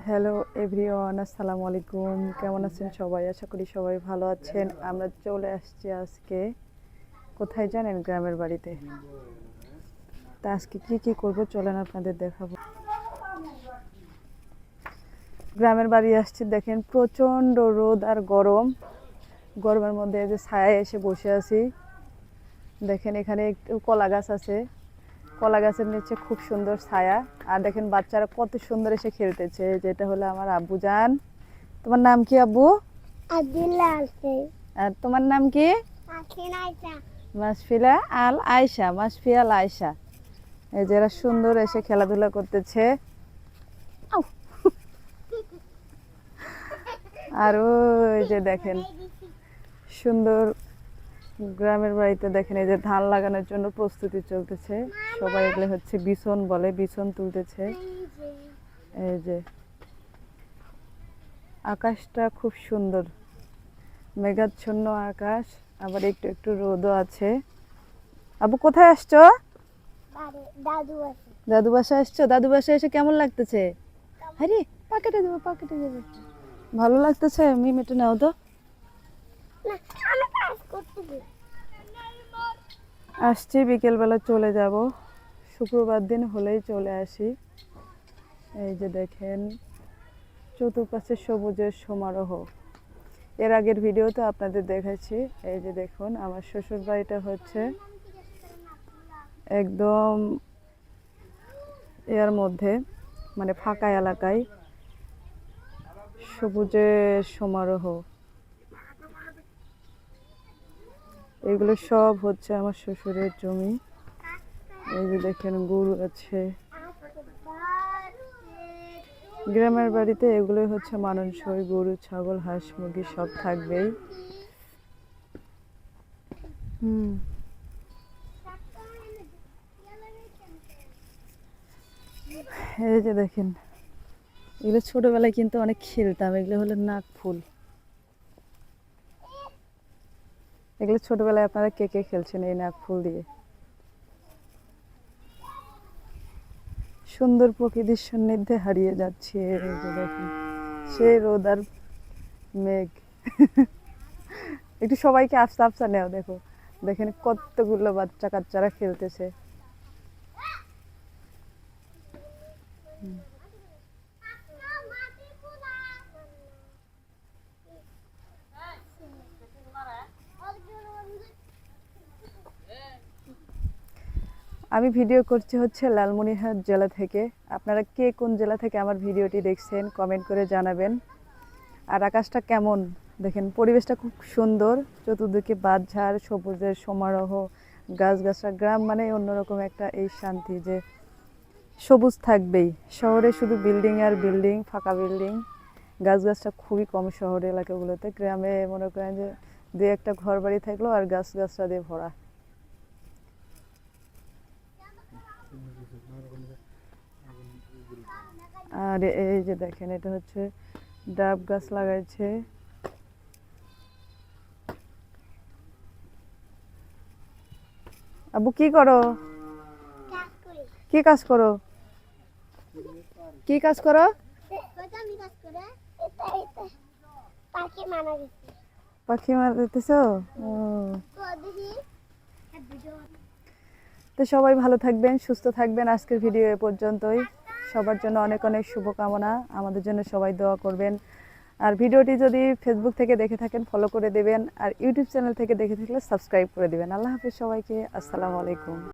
Hello everyone, আসসালামু আলাইকুম। কেমন আছেন সবাই? আশা করি সবাই ভালো আছেন। আমরা চলে আসছি আজকে কোথায় জানেন? গ্রামের বাড়িতে। তা আজকে কি করব চলেন আপনাদের দেখাবো। গ্রামের বাড়ি আসছি, দেখেন প্রচণ্ড রোদ আর গরম। গরমের মধ্যে যে ছায়ায় এসে বসে আছি। দেখেন এখানে একটু কলা গাছ আছে, কলা গাছের নিচে খুব সুন্দর ছায়া। আর দেখেন বাচ্চারা কত সুন্দর এসে খেলতেছে। যেটা হলো আমার আব্বু জান। তোমার নাম কি আব্বু? আর তোমার নাম কি? মাসফিলা আল আয়শা। মাসফিয়াল আয়শা। এই যারা সুন্দর এসে খেলাধুলা করতেছে। আর ওই যে দেখেন সুন্দর গ্রামের বাড়িতে দেখেন এই যে ধান লাগানোর জন্য প্রস্তুতি চলতেছে। সবাই এগুলো হচ্ছে বিছন বলে, বিছন তুলতেছে। এই যে আকাশটা খুব সুন্দর, মেঘাচ্ছন্ন আকাশ, আবার একটু একটু রোদও আছে। আবু কোথায় আসছো? দাদু বাসায় আসছো? দাদু বাসায় এসে কেমন লাগতেছে? আরে পাকেটে দেবো, পাকেটে দেবো। ভালো লাগতেছে? মিমেটে নাও তো। আসছি, বিকেলবেলা চলে যাব। শুক্রবার দিন হলেই চলে আসি। এই যে দেখেন চতুর্পাশে সবুজের সমারোহ। এর আগের ভিডিওতে আপনাদের দেখাচ্ছি। এই যে দেখুন আমার শ্বশুর বাড়িটা হচ্ছে একদম এর মধ্যে, মানে ফাঁকা এলাকায়, সবুজের সমারোহ। এগুলো সব হচ্ছে আমার শ্বশুরের জমি। এই যে দেখেন গরু আছে। গ্রামের বাড়িতে এগুলোই হচ্ছে মানানসই। গরু, ছাগল, হাঁস, মুরগি সব থাকবেই। এই যে দেখেন এগুলো ছোটবেলায় কিন্তু অনেক খেলতাম। এগুলো হলো নাক ফুল। এগুলো ছোটবেলায় আপনারা কে কে খেলছেন এই নাক ফুল দিয়ে? সুন্দর প্রকৃতির সান্নিধ্যে হারিয়ে যাচ্ছে। এই যে দেখেন সেই রোদ আর মেঘ। একটু সবাইকে আস্তে আস্তে নেও। দেখো দেখেন কতগুলো বাচ্চা কাচ্চারা খেলতেছে। আমি ভিডিও করছি হচ্ছে লালমনিরহাট জেলা থেকে। আপনারা কে কোন জেলা থেকে আমার ভিডিওটি দেখছেন কমেন্ট করে জানাবেন। আর আকাশটা কেমন দেখেন, পরিবেশটা খুব সুন্দর। চতুর্দিকে বাঁশঝাড়, সবুজের সমারোহ, গাছগাছরা। গ্রাম মানে অন্যরকম একটা এই শান্তি যে সবুজ থাকবেই। শহরে শুধু বিল্ডিং আর বিল্ডিং, ফাঁকা বিল্ডিং। গাছগাছটা খুবই কম শহর এলাকাগুলোতে। গ্রামে মনে করেন যে দুই একটা ঘর বাড়ি থাকলো আর গাছগাছরা দিয়ে ভরা। আর এই যে দেখেন এটা হচ্ছে ডাব গাছ লাগাইছে। আবু কি করো? কি কাজ করো? কি কাজ করো? পাখি মারতেছো? তো সবাই ভালো থাকবেন, সুস্থ থাকবেন। আজকের ভিডিও এ পর্যন্তই। সবার জন্য অনেক অনেক শুভকামনা। আমাদের জন্য সবাই দোয়া করবেন। আর ভিডিওটি যদি ফেসবুক থেকে দেখে থাকেন ফলো করে দেবেন, আর ইউটিউব চ্যানেল থেকে দেখে থাকলে সাবস্ক্রাইব করে দেবেন। আল্লাহ হাফেজ সবাইকে। আসসালামু আলাইকুম।